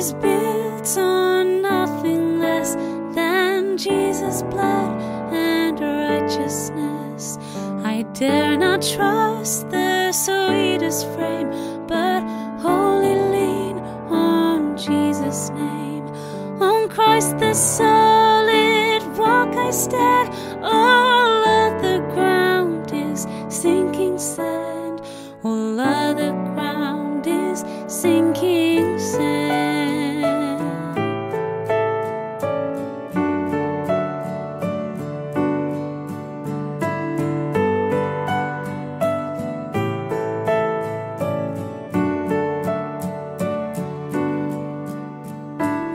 is built on nothing less than Jesus' blood and righteousness. I dare not trust the sweetest frame, but wholly lean on Jesus' name. On Christ the solid rock I stand, all other ground is sinking sand. All other ground is sinking sand.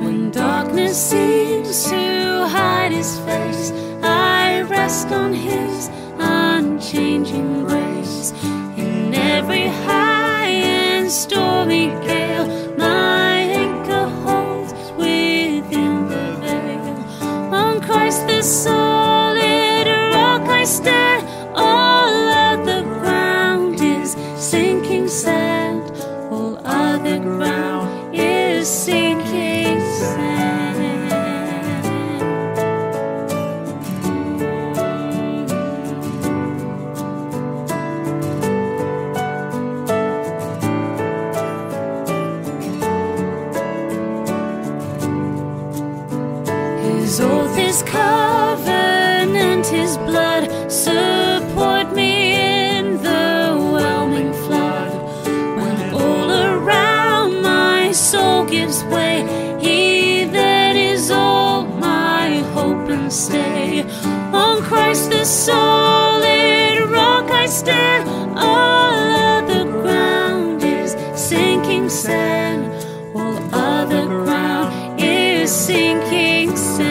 When darkness seems to hide his face, I rest on his unchanging grace. In every high and stormy gale, my anchor holds within the veil. On Christ the solid rock I stand, all other ground is sinking sand. All other ground is sinking sand. His oath, his covenant, his blood support me in the whelming flood. When all around my soul gives way, he that is all my hope and stay. On Christ the solid rock I stand, all other ground is sinking sand. All other ground is sinking sand.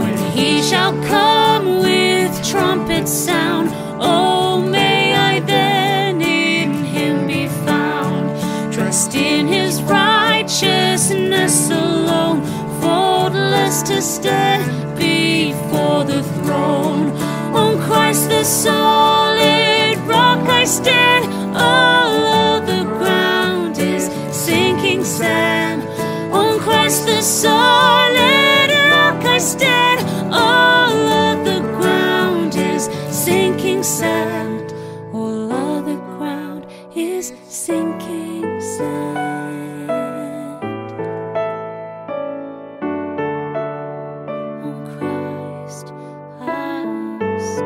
When he shall come with trumpet sound, oh, may I then in him be found, dressed in his righteousness alone, faultless to stand before the throne. On Christ the solid rock I stand, all other ground is sinking sand. On Christ the solid rock I stand, all other ground is sinking sand. All other ground is sinking sand. On Christ I stand.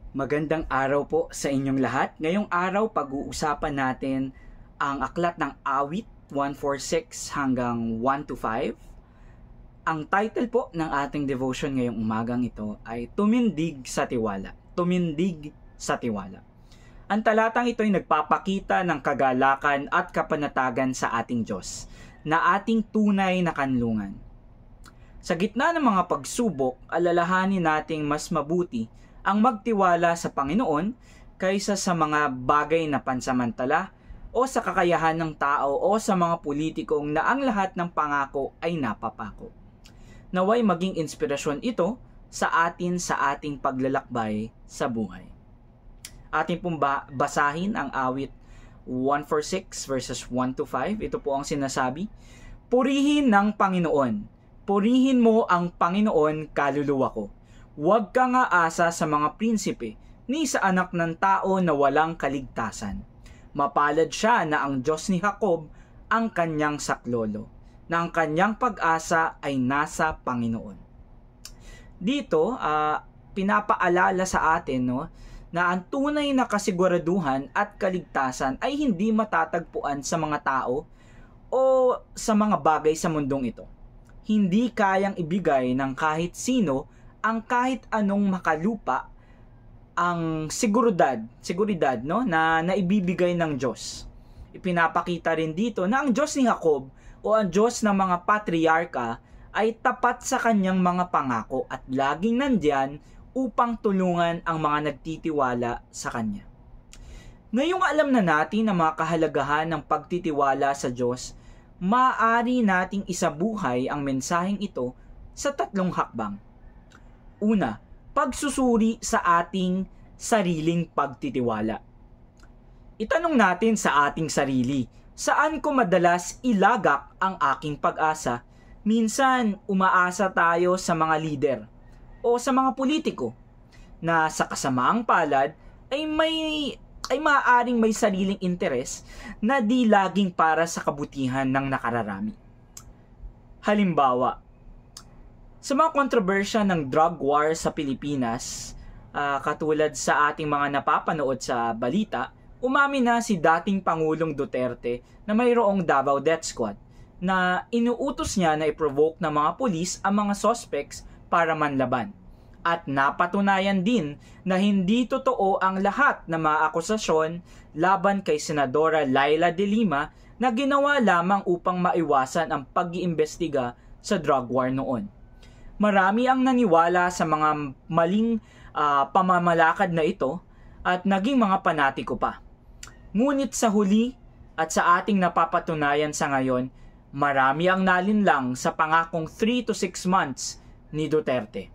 Magandang araw po sa inyong lahat. Ngayong araw, pag-uusapan natin ang aklat ng Awit 146 hanggang 1-5. Ang title po ng ating devotion ngayong umagang ito ay Tumindig sa Tiwala. Tumindig sa Tiwala. Ang talatang ito ay nagpapakita ng kagalakan at kapanatagan sa ating Diyos na ating tunay na kanlungan. Sa gitna ng mga pagsubok, alalahanin nating mas mabuti ang magtiwala sa Panginoon kaysa sa mga bagay na pansamantala o sa kakayahan ng tao o sa mga politikong na ang lahat ng pangako ay napapako. Naway maging inspirasyon ito sa atin sa ating paglalakbay sa buhay. Ating pong basahin ang Awit 146 verses 1-5. Ito po ang sinasabi: Purihin ng Panginoon. Purihin mo ang Panginoon, kaluluwa ko. Huwag kang aasa sa mga prinsipe, ni sa anak ng tao na walang kaligtasan. Mapalad siya na ang Diyos ni Jacob ang kanyang saklolo, na ang kanyang pag-asa ay nasa Panginoon. Dito, pinapaalala sa atin na ang tunay na kasiguraduhan at kaligtasan ay hindi matatagpuan sa mga tao o sa mga bagay sa mundong ito. Hindi kayang ibigay ng kahit sino ang kahit anong makalupa ang seguridad na naibibigay ng Diyos. Ipinapakita rin dito na ang Diyos ni Jacob o ang Diyos ng mga patriarka ay tapat sa kanyang mga pangako at laging nandyan upang tulungan ang mga nagtitiwala sa Kanya. Ngayong alam na natin ang mga kahalagahan ng pagtitiwala sa Diyos, maaari nating isabuhay ang mensaheng ito sa 3 hakbang. Una, pagsusuri sa ating sariling pagtitiwala. Itanong natin sa ating sarili, saan ko madalas ilagak ang aking pag-asa? Minsan, umaasa tayo sa mga lider o sa mga politiko na sa kasamaang palad ay maaaring may sariling interes na di laging para sa kabutihan ng nakararami. Halimbawa, sa mga kontrobersya ng drug war sa Pilipinas, katulad sa ating mga napapanood sa balita, umamin na si dating Pangulong Duterte na mayroong Davao Death Squad na inuutos niya na i-provoke ng mga pulis ang mga suspects para manlaban. At napatunayan din na hindi totoo ang lahat ng mga akusasyon laban kay Senadora Laila de Lima na ginawa lamang upang maiwasan ang pag-iimbestiga sa drug war noon. Marami ang naniwala sa mga maling pamamalakad na ito at naging mga panatiko pa. Ngunit sa huli at sa ating napapatunayan sa ngayon, marami ang nalinlang sa pangakong 3 to 6 months ni Duterte.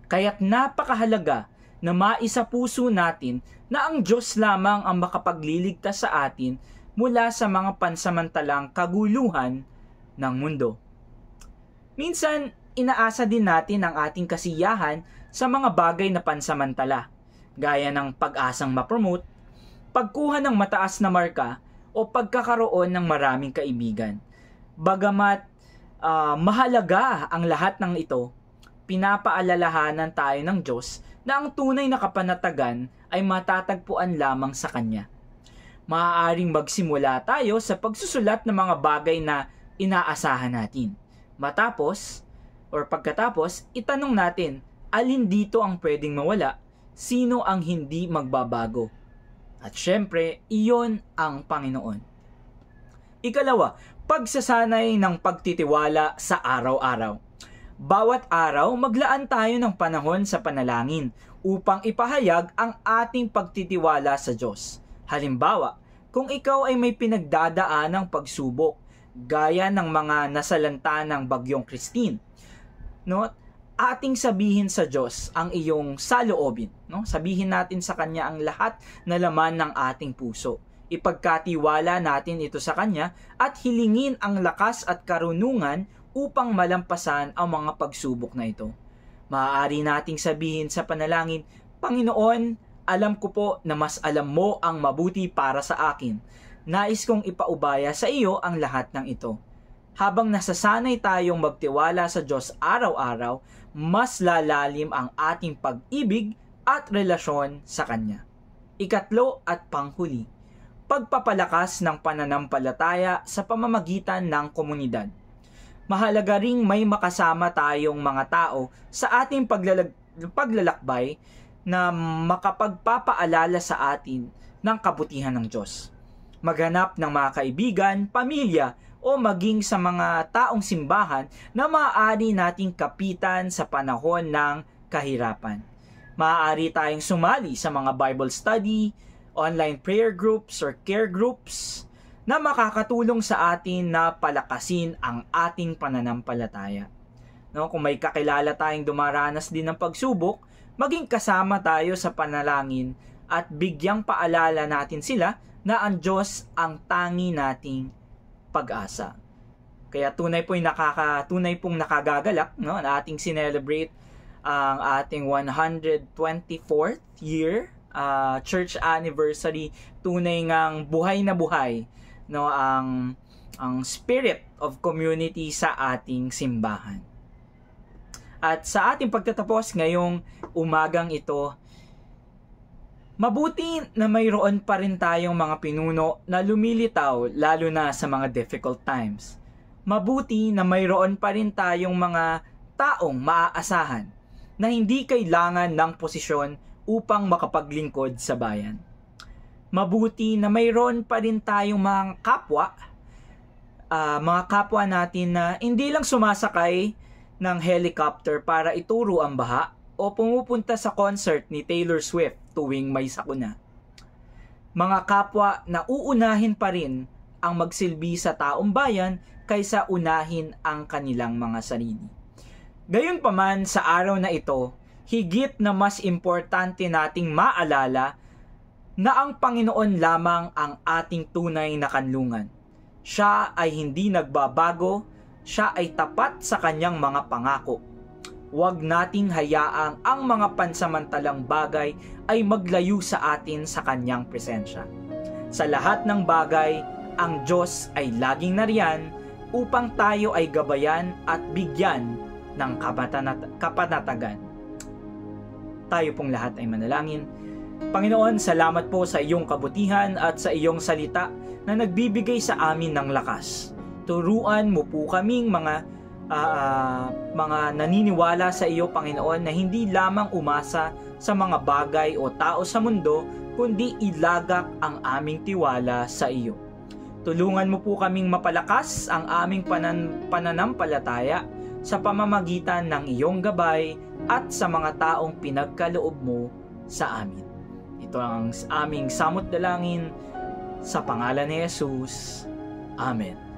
Kaya't napakahalaga na maisapuso natin na ang Diyos lamang ang makapagliligtas sa atin mula sa mga pansamantalang kaguluhan ng mundo. Minsan, inaasa din natin ang ating kasiyahan sa mga bagay na pansamantala, gaya ng pag-asang ma-promote, pagkuha ng mataas na marka, o pagkakaroon ng maraming kaibigan. Bagamat mahalaga ang lahat ng ito, pinapaalalahanan tayo ng Diyos na ang tunay na kapanatagan ay matatagpuan lamang sa Kanya. Maaaring magsimula tayo sa pagsusulat ng mga bagay na inaasahan natin. Pagkatapos, itanong natin, alin dito ang pwedeng mawala? Sino ang hindi magbabago? At syempre, iyon ang Panginoon. Ikalawa, pagsasanay ng pagtitiwala sa araw-araw. Bawat araw, maglaan tayo ng panahon sa panalangin upang ipahayag ang ating pagtitiwala sa Diyos. Halimbawa, kung ikaw ay may pinagdadaanang pagsubok, gaya ng mga nasalanta ng Bagyong Christine, ating sabihin sa Diyos ang iyong saloobin. Sabihin natin sa Kanya ang lahat na laman ng ating puso. Ipagkatiwala natin ito sa Kanya at hilingin ang lakas at karunungan upang malampasan ang mga pagsubok na ito. Maaari nating sabihin sa panalangin, Panginoon, alam ko po na mas alam mo ang mabuti para sa akin. Nais kong ipaubaya sa iyo ang lahat ng ito. Habang nasasanay tayong magtiwala sa Diyos araw-araw, mas lalalim ang ating pag-ibig at relasyon sa Kanya. Ikatlo at panghuli, pagpapalakas ng pananampalataya sa pamamagitan ng komunidad. Mahalaga ring may makasama tayong mga tao sa ating paglalakbay na makapagpapaalala sa atin ng kabutihan ng Diyos. Maghanap ng mga kaibigan, pamilya, o maging sa mga taong simbahan na maaari nating kapitan sa panahon ng kahirapan. Maaari tayong sumali sa mga Bible study, online prayer groups, or care groups na makakatulong sa atin na palakasin ang ating pananampalataya. Kung may kakilala tayong dumaranas din ng pagsubok, maging kasama tayo sa panalangin at bigyang paalala natin sila na ang Diyos ang tangi nating pag-asa. Kaya tunay pong nakagagalak na ating sinelebrate ang ating 124th year church anniversary. Tunay ngang buhay na buhay ang spirit of community sa ating simbahan. At sa ating pagtatapos ngayong umagang ito, mabuti na mayroon pa rin tayong mga pinuno na lumilitaw lalo na sa mga difficult times. Mabuti na mayroon pa rin tayong mga taong maaasahan na hindi kailangan ng posisyon upang makapaglingkod sa bayan. Mabuti na mayroon pa rin tayong mga kapwa natin na hindi lang sumasakay ng helicopter para ituro ang baha, o pumupunta sa concert ni Taylor Swift tuwing may sakuna. Mga kapwa na uunahin pa rin ang magsilbi sa taong bayan kaysa unahin ang kanilang mga sarili. Gayunpaman sa araw na ito, higit na mas importante nating maalala na ang Panginoon lamang ang ating tunay na kanlungan. Siya ay hindi nagbabago, siya ay tapat sa kanyang mga pangako. Huwag nating hayaang ang mga pansamantalang bagay ay maglayo sa atin sa kanyang presensya. Sa lahat ng bagay, ang Diyos ay laging nariyan upang tayo ay gabayan at bigyan ng kapanatagan. Tayo pong lahat ay manalangin. Panginoon, salamat po sa iyong kabutihan at sa iyong salita na nagbibigay sa amin ng lakas. Turuan mo po kaming mga naniniwala sa iyo, Panginoon, na hindi lamang umasa sa mga bagay o tao sa mundo, kundi ilagak ang aming tiwala sa iyo. Tulungan mo po kaming mapalakas ang aming pananampalataya sa pamamagitan ng iyong gabay at sa mga taong pinagkaloob mo sa amin. Ito ang aming samot dalangin sa pangalan ni Jesus. Amen.